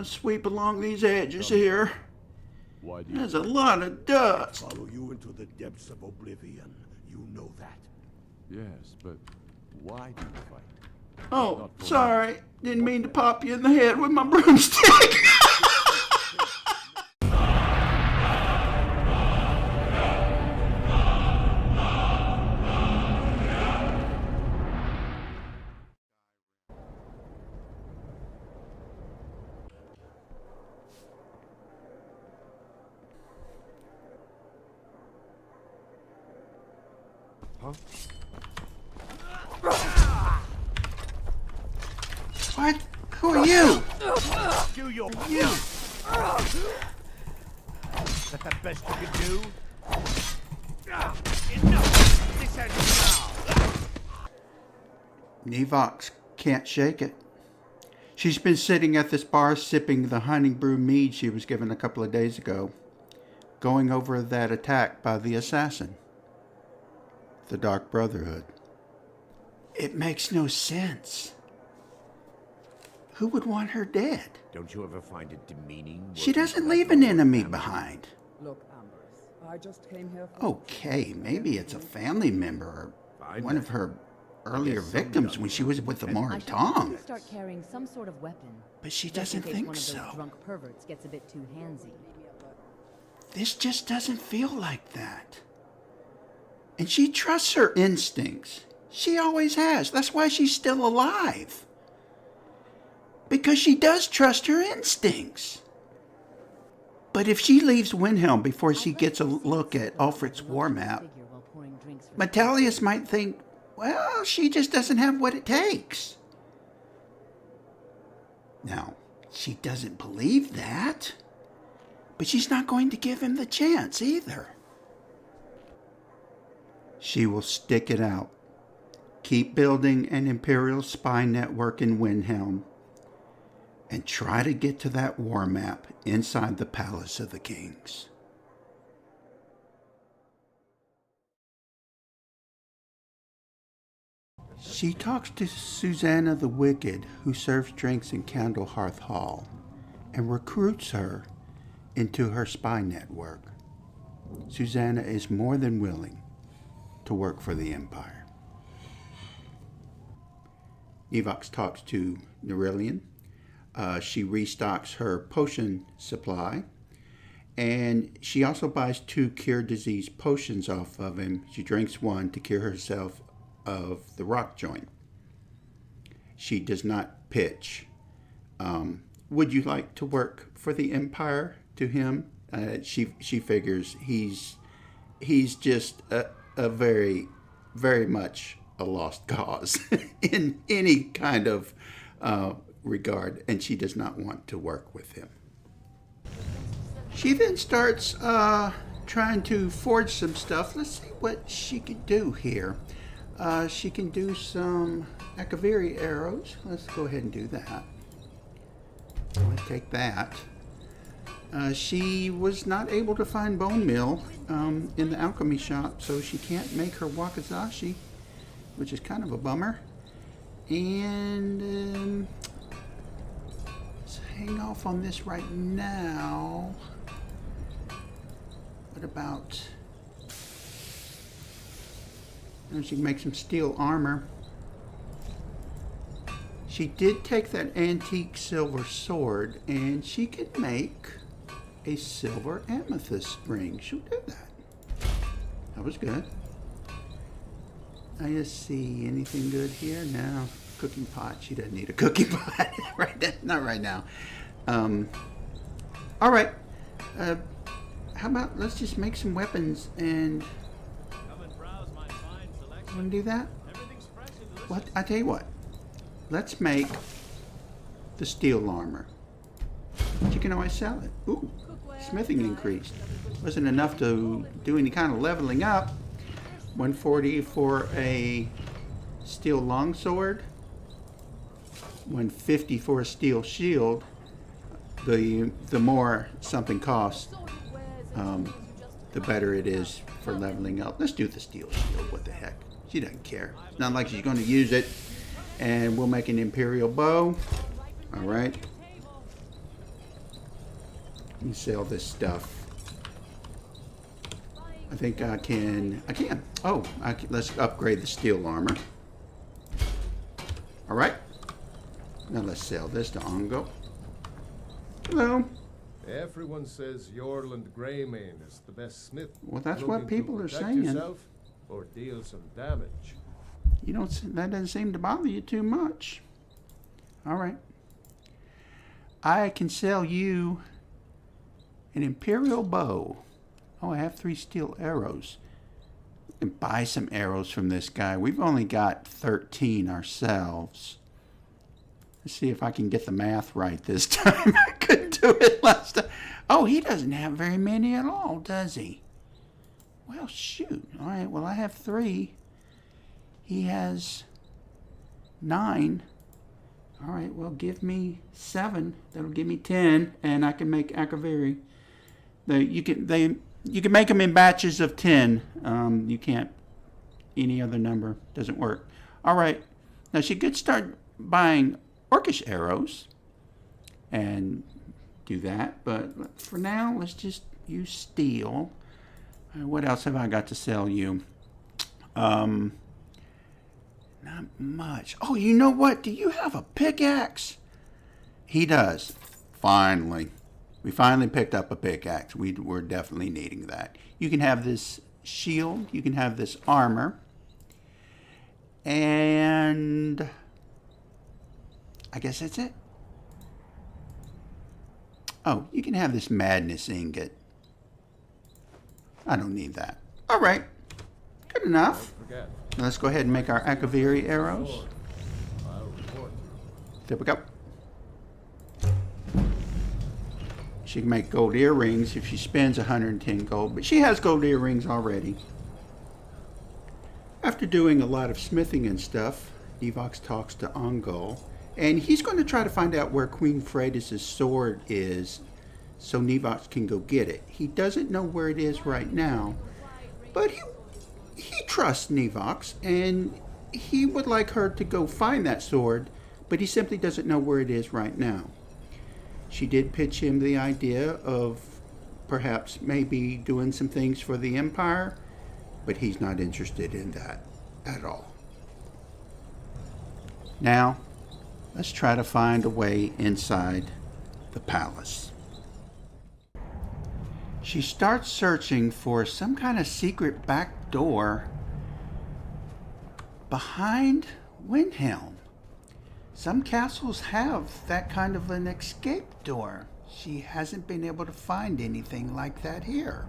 Sweep along these edges here. Why do you There's a lot of dust. Follow you into the depths of oblivion. You know that. Yes, but why do you fight? Oh, sorry. Didn't mean to pop you in the head with my broomstick. Huh? What? Who are you? Do your You. Is that the best you can do? Enough! This ends now! Nevox can't shake it. She's been sitting at this bar sipping the honey brew mead she was given a couple of days ago, going over that attack by the assassin, the Dark Brotherhood. It makes no sense. Who would want her dead? Don't you ever find it demeaning? She doesn't leave an enemy behind. Look, Ambrose, I just came here for... Okay, maybe it's a family member or one of her earlier victims when she was with the Moritong. Start carrying some sort of weapon. But she Just in doesn't case think one of so. those drunk perverts gets a bit too handsy. This just doesn't feel like that. And she trusts her instincts. She always has. That's why she's still alive. Because she does trust her instincts. But if she leaves Windhelm before she gets a look at Ulfric's war map, Metalius might think, well, she just doesn't have what it takes. Now, she doesn't believe that. But she's not going to give him the chance either. She will stick it out. Keep building an Imperial spy network in Windhelm. And try to get to that war map inside the Palace of the Kings. She talks to Susanna the Wicked, who serves drinks in Candlehearth Hall, and recruits her into her spy network. Susanna is more than willing to work for the Empire. Nevox talks to Nerillian. She restocks her potion supply, and she also buys 2 cure disease potions off of him. She drinks one to cure herself of the rock joint. She does not pitch. Would you like to work for the Empire? To him, she figures he's just a very, very much a lost cause in any kind of regard, and she does not want to work with him. She then starts trying to forge some stuff. Let's see what she can do here. She can do some Akaviri arrows. Let's go ahead and do that. Let's take that. She was not able to find bone meal in the alchemy shop, so she can't make her wakizashi, which is kind of a bummer. And let's hang off on this right now. What about... she can make some steel armor. She did take that antique silver sword, and she could make a silver amethyst ring. She'll do that. That was good. I just see anything good here? No. Cooking pot. She doesn't need a cooking pot. Not right now. All right. How about let's just make some weapons and... Want to do that? What? I tell you what. Let's make the steel armor. But you can always sell it. Ooh, smithing increased. Wasn't enough to do any kind of leveling up. 140 for a steel longsword. 150 for a steel shield. The more something costs, the better it is for leveling up. Let's do the steel shield. What the heck? She doesn't care. It's not like she's going to use it. And we'll make an Imperial bow. All right. Let me sell this stuff. I think I can. Oh, let's upgrade the steel armor. All right. Now let's sell this to Ongo. Hello. Everyone says Yorland Greymane is the best smith. Well, that's Looking what people to are protect saying. Yourself or deal some damage. You don't. That doesn't seem to bother you too much. All right. I can sell you an Imperial bow. Oh, I have 3 steel arrows. We can buy some arrows from this guy. We've only got 13 ourselves. Let's see if I can get the math right this time. I couldn't do it last time. Oh, he doesn't have very many at all, does he? Well, shoot. All right, well, I have 3. He has 9. All right, well, give me 7. That'll give me 10, and I can make Akaviri. You can make them in batches of 10. You can't. Any other number doesn't work. All right. Now she could start buying orcish arrows and do that, but for now, let's just use steel. What else have I got to sell you? Not much. Oh, you know what? Do you have a pickaxe? He does. Finally. We finally picked up a pickaxe. We're definitely needing that. You can have this shield. You can have this armor. And I guess that's it. Oh, you can have this madness ingot. I don't need that. All right. Good enough. Forget. Now let's go ahead and make our Akaviri arrows. I'll report. There we go. She can make gold earrings if she spends 110 gold, but she has gold earrings already. After doing a lot of smithing and stuff, Nevox talks to Ongol, and he's going to try to find out where Queen Freydis' sword is so Nevox can go get it. He doesn't know where it is right now, but he trusts Nevox, and he would like her to go find that sword, but he simply doesn't know where it is right now. She did pitch him the idea of perhaps maybe doing some things for the Empire, but he's not interested in that at all. Now, let's try to find a way inside the palace. She starts searching for some kind of secret back door behind Windhelm. Some castles have that kind of an escape door. She hasn't been able to find anything like that here.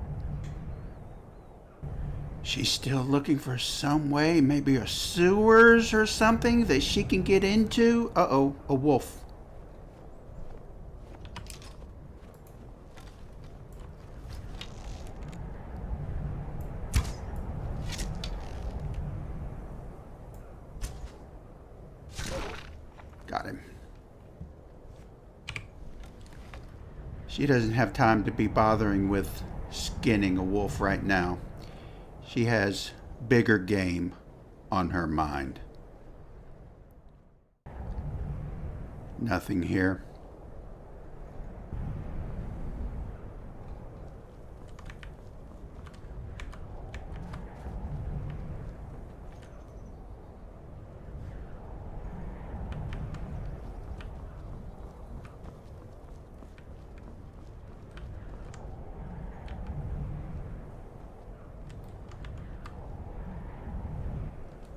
She's still looking for some way, maybe a sewers or something that she can get into. Uh-oh, a wolf. Got him. She doesn't have time to be bothering with skinning a wolf right now. She has bigger game on her mind. Nothing here.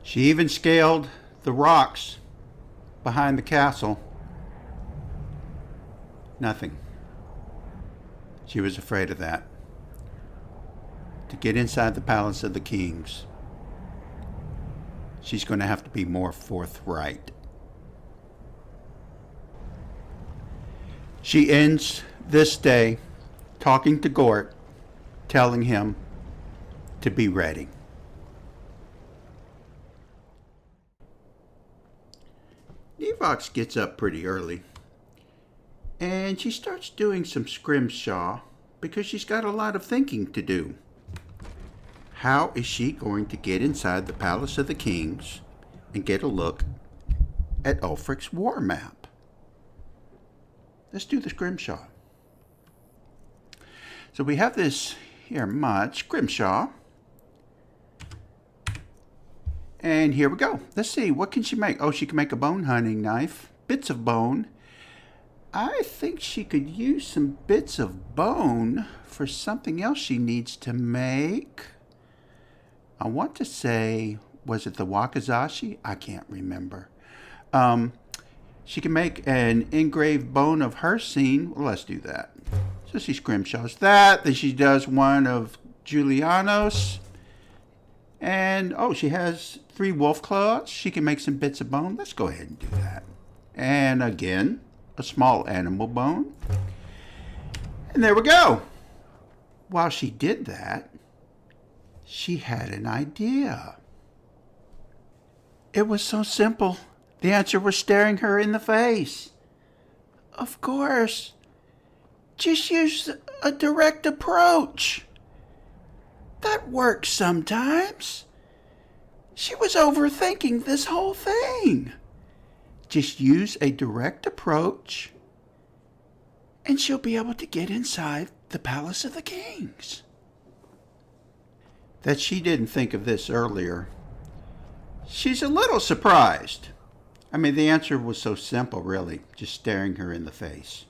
She even scaled the rocks behind the castle. Nothing. She was afraid of that. To get inside the palace of the kings, she's going to have to be more forthright. She ends this day talking to Gort, telling him to be ready. Nevox gets up pretty early, and she starts doing some scrimshaw because she's got a lot of thinking to do. How is she going to get inside the Palace of the Kings and get a look at Ulfric's war map? Let's do the scrimshaw. So we have this here much Grimshaw. And here we go. Let's see, what can she make? Oh, she can make a bone hunting knife. Bits of bone. I think she could use some bits of bone for something else she needs to make. I want to say, was it the Wakizashi? I can't remember. She can make an engraved bone of her scene. Well, let's do that. So she scrimshaws that. Then she does one of Julianos. And, oh, she has 3 wolf claws. She can make some bits of bone. Let's go ahead and do that. And again, a small animal bone. And there we go. While she did that, she had an idea. It was so simple. The answer was staring her in the face. Of course. Just use a direct approach. That works sometimes. She was overthinking this whole thing. Just use a direct approach, and she'll be able to get inside the Palace of the Kings. That she didn't think of this earlier. She's a little surprised. I mean, the answer was so simple, really, just staring her in the face.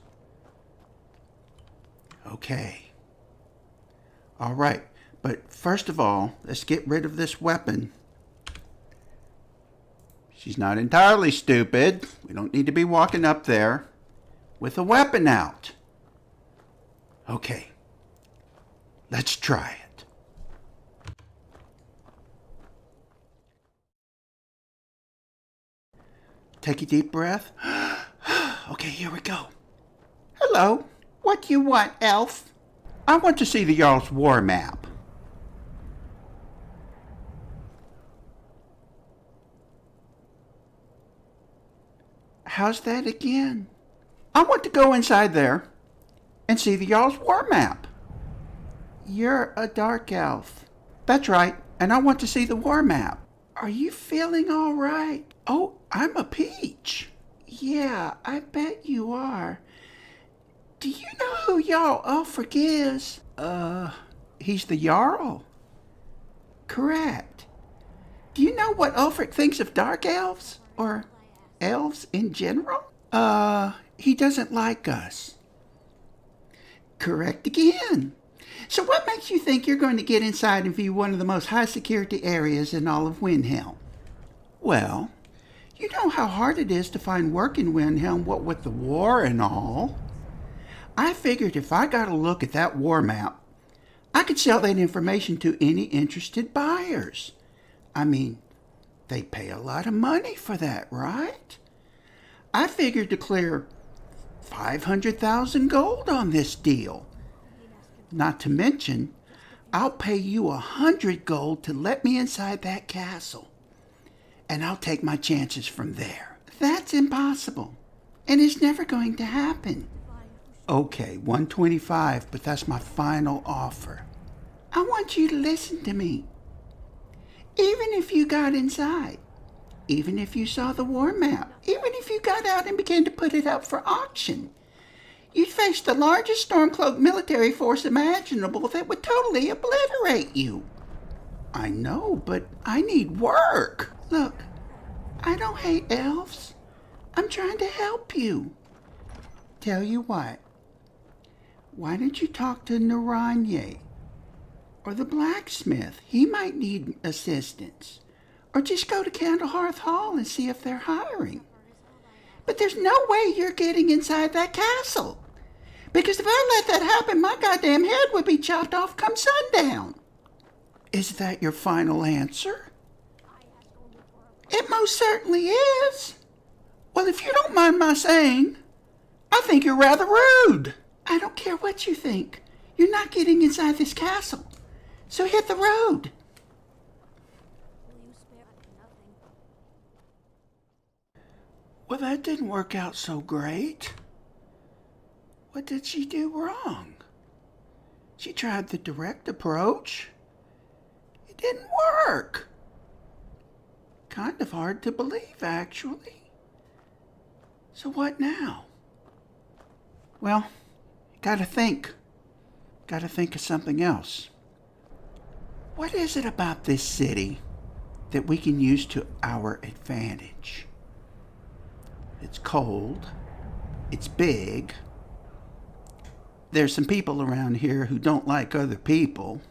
Okay. All right, but first of all, let's get rid of this weapon. She's not entirely stupid. We don't need to be walking up there with a weapon out. Okay, let's try it. Take a deep breath. Okay, here we go. Hello, what do you want, elf? I want to see the Jarl's war map. How's that again? I want to go inside there and see the Jarl's war map. You're a dark elf. That's right, and I want to see the war map. Are you feeling all right? Oh, I'm a peach. Yeah, I bet you are. Do you know who Jarl Ulfric is? He's the Jarl. Correct. Do you know what Ulfric thinks of dark elves? Or elves in general? He doesn't like us. Correct again. So what makes you think you're going to get inside and view one of the most high security areas in all of Windhelm? Well, you know how hard it is to find work in Windhelm, what with the war and all. I figured if I got a look at that war map, I could sell that information to any interested buyers. I mean, they pay a lot of money for that, right? I figured to clear 500,000 gold on this deal. Not to mention, I'll pay you 100 gold to let me inside that castle. And I'll take my chances from there. That's impossible. And it's never going to happen. Okay, 125, but that's my final offer. I want you to listen to me. Even if you got inside, even if you saw the war map, even if you got out and began to put it up for auction, you'd face the largest Stormcloak military force imaginable that would totally obliterate you. I know, but I need work. Look, I don't hate elves. I'm trying to help you. Tell you what, why don't you talk to Naranye or the blacksmith? He might need assistance. Or just go to Candlehearth Hall and see if they're hiring. But there's no way you're getting inside that castle. Because if I let that happen, my goddamn head would be chopped off come sundown. Is that your final answer? It most certainly is. Well, if you don't mind my saying, I think you're rather rude. I don't care what you think. You're not getting inside this castle. So hit the road. Well, that didn't work out so great. What did she do wrong? She tried the direct approach. It didn't work. Kind of hard to believe, actually. So what now? Well, gotta think. Gotta think of something else. What is it about this city that we can use to our advantage? It's cold. It's big. There's some people around here who don't like other people.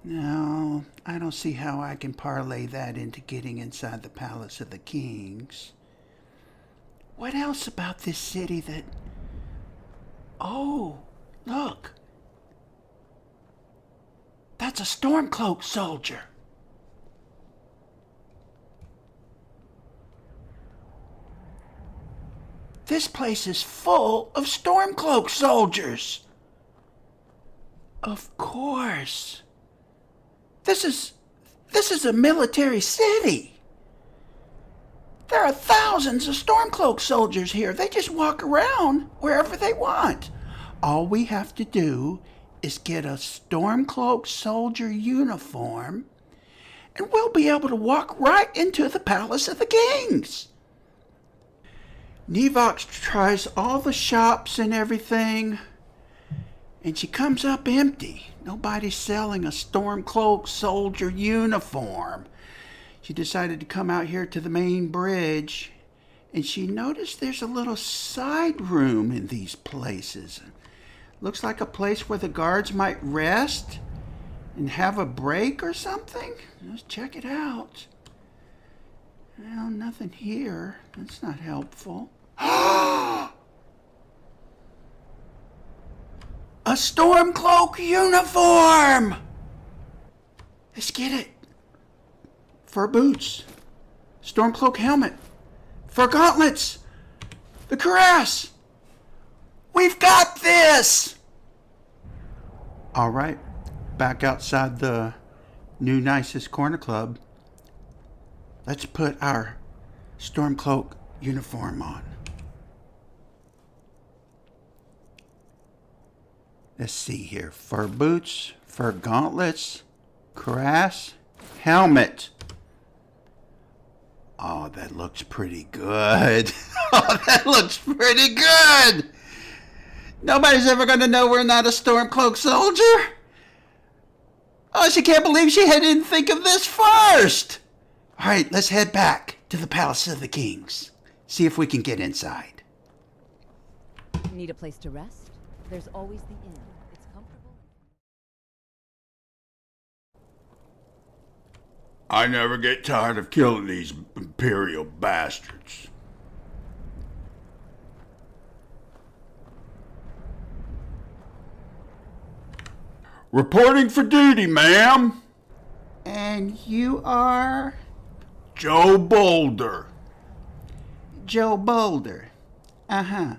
No, I don't see how I can parlay that into getting inside the Palace of the Kings. What else about this city that... Oh, look. That's a Stormcloak soldier. This place is full of Stormcloak soldiers. Of course. This is a military city. There are thousands of Stormcloak soldiers here. They just walk around wherever they want. All we have to do is get a Stormcloak soldier uniform, and we'll be able to walk right into the Palace of the Kings. Nevox tries all the shops and everything, and she comes up empty. Nobody's selling a Stormcloak soldier uniform. She decided to come out here to the main bridge, and she noticed there's a little side room in these places. Looks like a place where the guards might rest and have a break or something. Let's check it out. Well, nothing here. That's not helpful. A Stormcloak uniform! Let's get it. Fur boots. Stormcloak helmet. Fur gauntlets. The cuirass. We've got this! All right. Back outside the new nicest corner club. Let's put our Stormcloak uniform on. Let's see here. Fur boots, fur gauntlets, cuirass, helmet. Oh, that looks pretty good. Oh, that looks pretty good. Nobody's ever going to know we're not a Stormcloak soldier. Oh, she can't believe she didn't think of this first. All right, let's head back to the Palace of the Kings. See if we can get inside. Need a place to rest? There's always the inn. It's comfortable. I never get tired of killing these imperial bastards. Reporting for duty, ma'am. And you are? Joe Boulder. Joe Boulder. Uh-huh.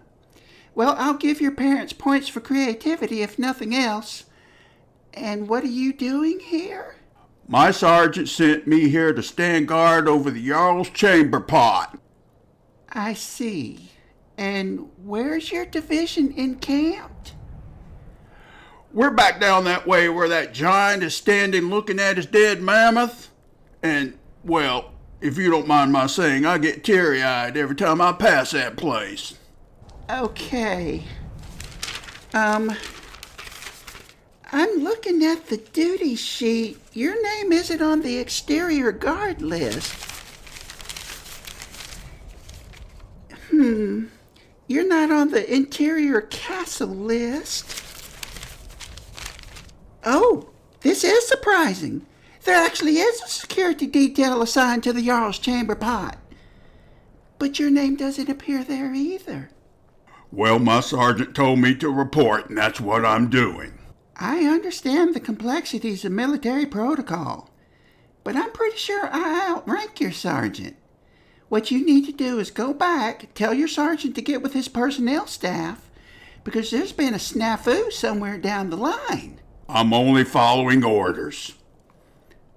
Well, I'll give your parents points for creativity, if nothing else. And what are you doing here? My sergeant sent me here to stand guard over the Jarl's chamber pot. I see. And where's your division encamped? We're back down that way where that giant is standing looking at his dead mammoth. And, well, if you don't mind my saying, I get teary-eyed every time I pass that place. Okay. I'm looking at the duty sheet. Your name isn't on the exterior guard list. You're not on the interior castle list. Oh, this is surprising. There actually is a security detail assigned to the Jarl's chamber pot. But your name doesn't appear there either. Well, my sergeant told me to report, and that's what I'm doing. I understand the complexities of military protocol, but I'm pretty sure I outrank your sergeant. What you need to do is go back, tell your sergeant to get with his personnel staff, because there's been a snafu somewhere down the line. I'm only following orders.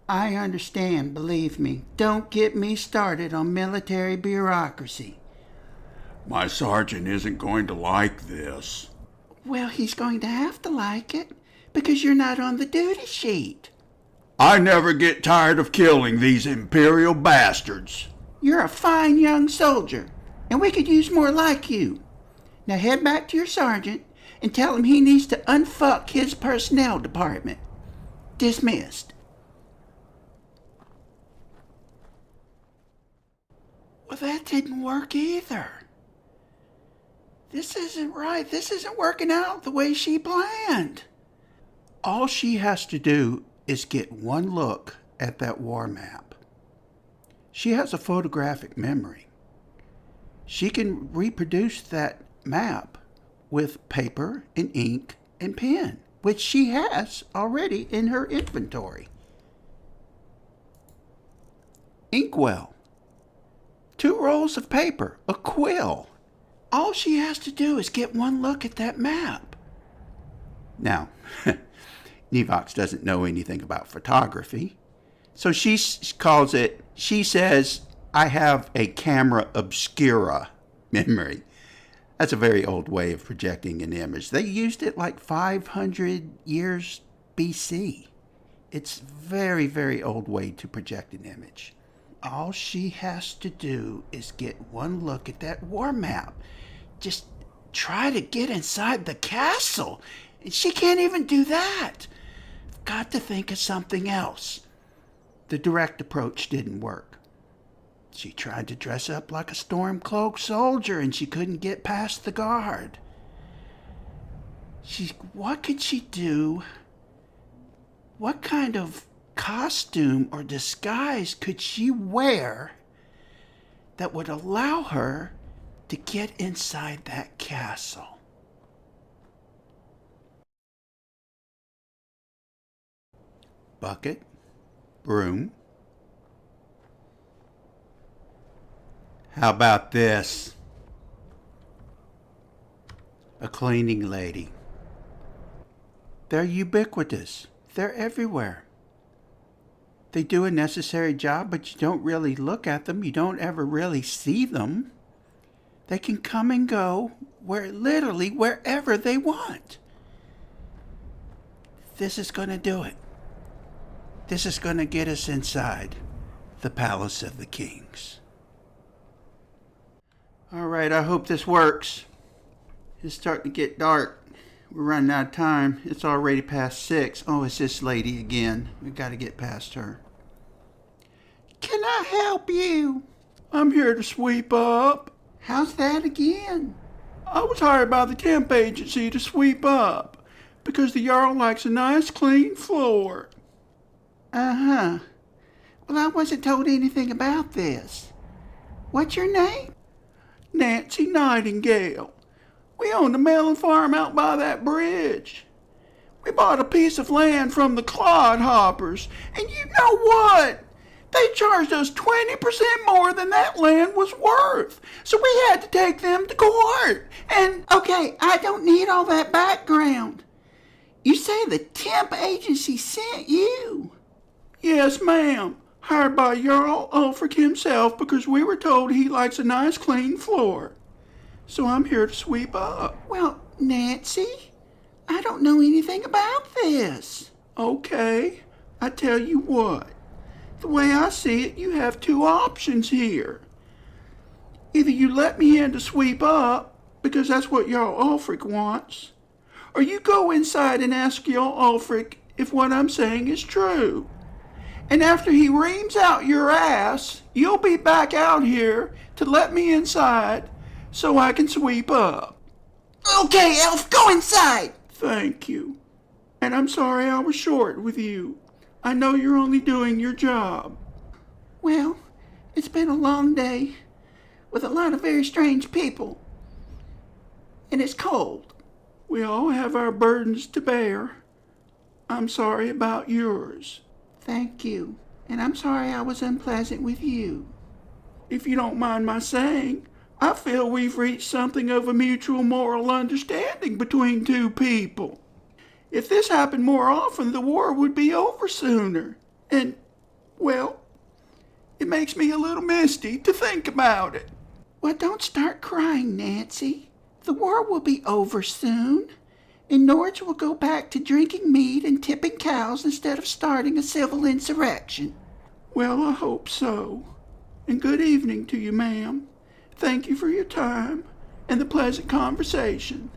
I understand, believe me. Don't get me started on military bureaucracy. My sergeant isn't going to like this. Well, he's going to have to like it, because you're not on the duty sheet. I never get tired of killing these imperial bastards. You're a fine young soldier, and we could use more like you. Now head back to your sergeant and tell him he needs to unfuck his personnel department. Dismissed. Well, that didn't work either. This isn't right. This isn't working out the way she planned. All she has to do is get one look at that war map. She has a photographic memory. She can reproduce that map with paper and ink and pen, which she has already in her inventory. Inkwell, 2 rolls of paper, a quill. All she has to do is get one look at that map. Now, Nevox doesn't know anything about photography, so she says, I have a camera obscura memory. That's a very old way of projecting an image. They used it like 500 years BC. It's a very, very old way to project an image. All she has to do is get one look at that war map. Just try to get inside the castle. She can't even do that. Got to think of something else. The direct approach didn't work. She tried to dress up like a storm-cloaked soldier and she couldn't get past the guard. What could she do? What kind of costume or disguise could she wear that would allow her to get inside that castle? Bucket, broom. How about this? A cleaning lady. They're ubiquitous. They're everywhere. They do a necessary job, but you don't really look at them. You don't ever really see them. They can come and go literally wherever they want. This is going to do it. This is going to get us inside the Palace of the Kings. All right, I hope this works. It's starting to get dark. We're running out of time. It's already past 6. Oh, it's this lady again. We've got to get past her. Can I help you? I'm here to sweep up. How's that again? I was hired by the temp agency to sweep up because the Jarl likes a nice clean floor. Uh-huh. Well, I wasn't told anything about this. What's your name? Nancy Nightingale. We owned a melon farm out by that bridge. We bought a piece of land from the clodhoppers, and you know what? They charged us 20% more than that land was worth. So we had to take them to court. And okay, I don't need all that background. You say the temp agency sent you? Yes, ma'am. Hired by Jarl Ulfric himself because we were told he likes a nice clean floor. So I'm here to sweep up. Well, Nancy, I don't know anything about this. Okay, I tell you what. The way I see it, you have 2 options here. Either you let me in to sweep up, because that's what Jarl Ulfric wants, or you go inside and ask Jarl Ulfric if what I'm saying is true. And after he reams out your ass, you'll be back out here to let me inside so I can sweep up. Okay, Elf, go inside! Thank you. And I'm sorry I was short with you. I know you're only doing your job. Well, it's been a long day with a lot of very strange people. And it's cold. We all have our burdens to bear. I'm sorry about yours. Thank you. And I'm sorry I was unpleasant with you. If you don't mind my saying, I feel we've reached something of a mutual moral understanding between 2 people. If this happened more often, the war would be over sooner. And, well, it makes me a little misty to think about it. Well, don't start crying, Nancy. The war will be over soon. And Norge will go back to drinking mead and tipping cows instead of starting a civil insurrection. Well, I hope so. And good evening to you, ma'am. Thank you for your time and the pleasant conversation.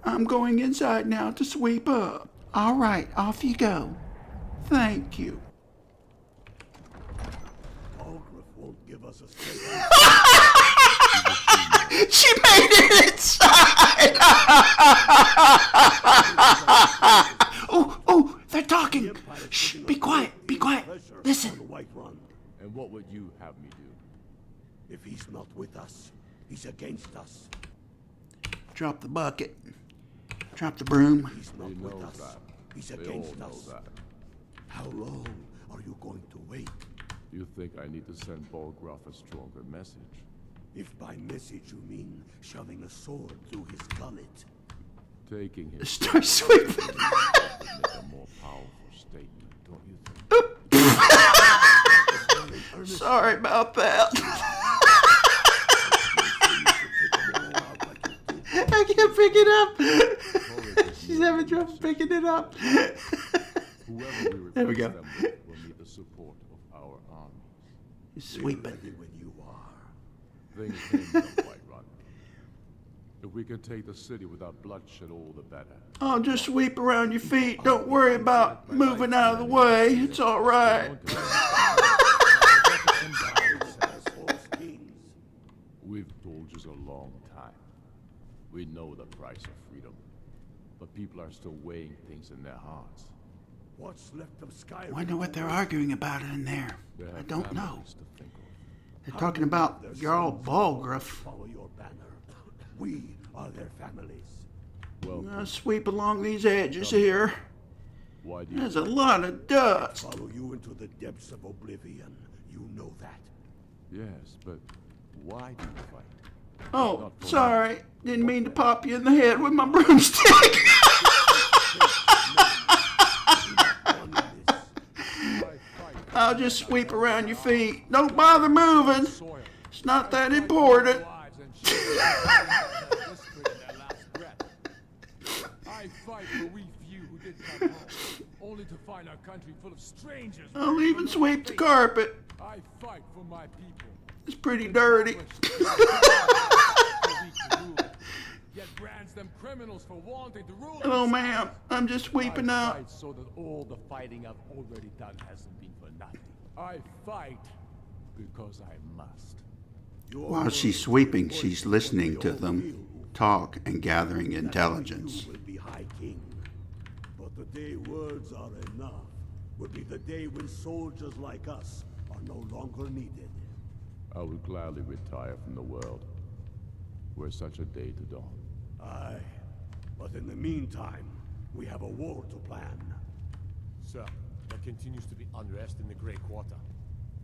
I'm going inside now to sweep up. All right, off you go. Thank you. Ulfric won't give us a straight She made it inside! Oh, they're talking. Shh, be quiet. Listen. White Run. And what would you have me do? If he's not with us, he's against us. Drop the bucket. Drop the broom. He's not He with knows us. that. He's They against all know us. that. How long are you going to wait? You think I need to send Bolgraf a stronger message? If by message you mean shoving a sword through his gullet. Taking his Start sweeping. would make a more powerful statement, don't you think? Sorry about that. I can't pick it up. She's having trouble picking it up. Whoever we There we go. replace them with will need the support of our armies. Sweeping. Ready when you are. Things may not quite run. If we can take the city without bloodshed, all the better. Oh, just sweep around your feet. Don't worry about moving out of the way. It's all right. We've told you a long time. We know the price of freedom, but people are still weighing things in their hearts. What's left of Skyrim? Wonder what they're arguing about in there. They have I don't know. families to think of. They're talking about Jarl Ulfric. Follow your banner. We are their families. Well, Sweep along these edges here. why do you There's a lot of dust. Follow you into the depths of oblivion. You know that. Yes, but why do you fight? Oh, sorry. Didn't mean to pop you in the head with my broomstick. I'll just sweep around your feet. Don't bother moving. It's not that important. I fight for we few who did come home, only to find our country full of strangers. I'll even sweep the carpet. I fight for my people. It's pretty dirty. Yet brands them criminals for wanting to rule. Hello, ma'am. I'm just sweeping I out. fight so that all the fighting I've already done hasn't been for nothing. I fight because I must. While she's sweeping, she's listening to them talk and gathering intelligence. You will be High King. But the day words are enough will be the day when soldiers like us are no longer needed. I would gladly retire from the world. Were such a day to dawn. Aye. But in the meantime, we have a war to plan. Sir, there continues to be unrest in the Grey Quarter.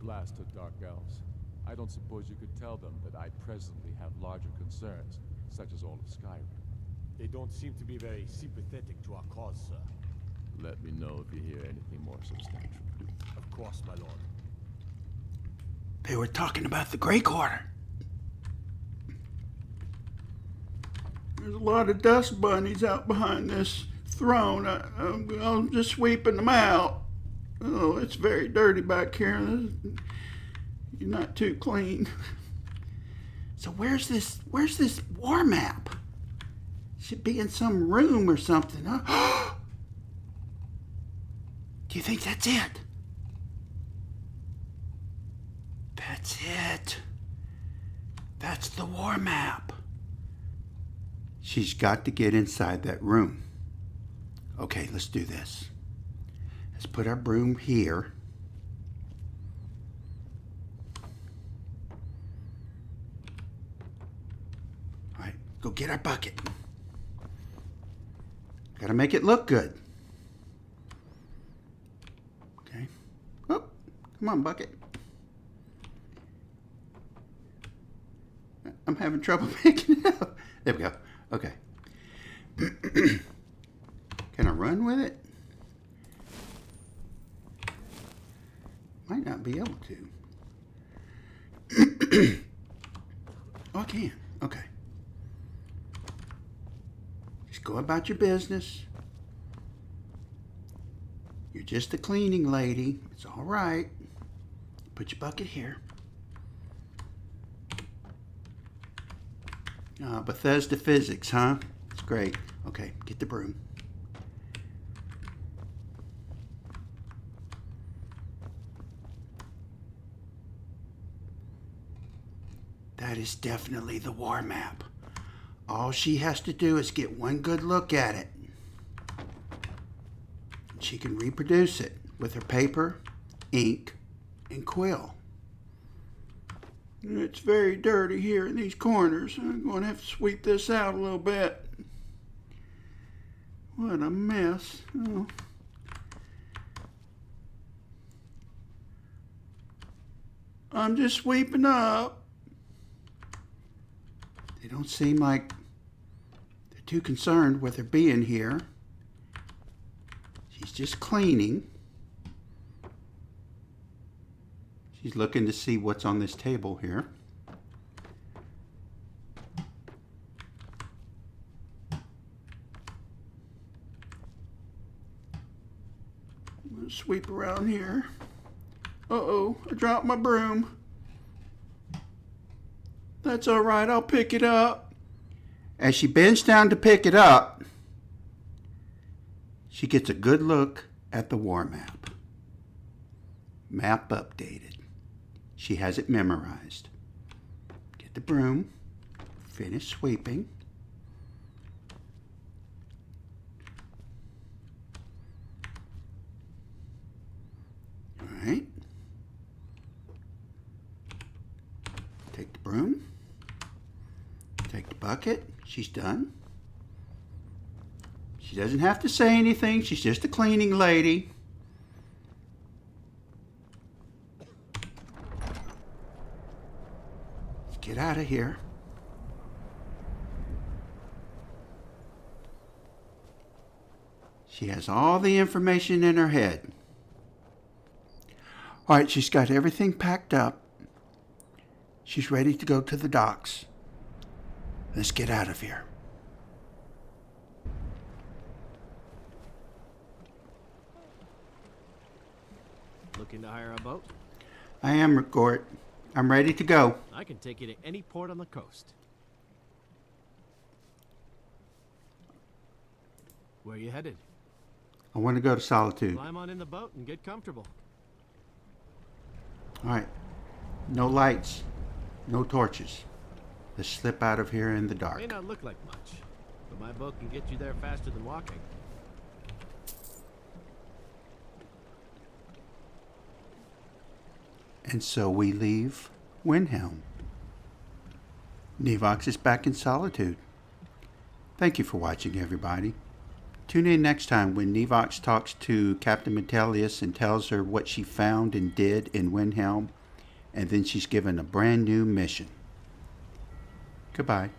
Blasted Dark Elves. I don't suppose you could tell them that I presently have larger concerns, such as all of Skyrim. They don't seem to be very sympathetic to our cause, sir. Let me know if you hear anything more substantial. Of course, my lord. They were talking about the Grey Quarter. There's a lot of dust bunnies out behind this throne. I'm just sweeping them out. Oh, it's very dirty back here. You're not too clean. So where's this war map? Should be in some room or something, huh? Do you think that's it? That's it. That's the war map. She's got to get inside that room. Okay, let's do this. Let's put our broom here. All right, go get our bucket. Gotta make it look good. Okay. Oh, come on, bucket. I'm having trouble picking it up. There we go. Okay. Can I run with it? Might not be able to. Oh, I can. Okay. Just go about your business. You're just a cleaning lady. It's all right. Put your bucket here. Bethesda physics, huh? It's great. Okay, get the broom. That is definitely the war map. All she has to do is get one good look at it. She can reproduce it with her paper, ink, and quill. It's very dirty here in these corners. I'm going to have to sweep this out a little bit. What a mess. Oh. I'm just sweeping up. They don't seem like they're too concerned with her being here. She's just cleaning. She's looking to see what's on this table here. I'm going to sweep around here. Uh-oh, I dropped my broom. That's all right, I'll pick it up. As she bends down to pick it up, she gets a good look at the war map. Map updated. She has it memorized. Get the broom, finish sweeping. All right. Take the broom. Take the bucket. She's done. She doesn't have to say anything. She's just a cleaning lady. Let's get out of here. She has all the information in her head. All right, she's got everything packed up. She's ready to go to the docks. Let's get out of here. Looking to hire a boat? I am, Gort. I'm ready to go. I can take you to any port on the coast. Where are you headed? I want to go to Solitude. Climb on in the boat and get comfortable. All right. No lights. No torches. Let's slip out of here in the dark. May not look like much, but my boat can get you there faster than walking. And so we leave Windhelm. Nevox is back in Solitude. Thank you for watching, everybody. Tune in next time when Nevox talks to Captain Metellus and tells her what she found and did in Windhelm, and then she's given a brand new mission. Goodbye.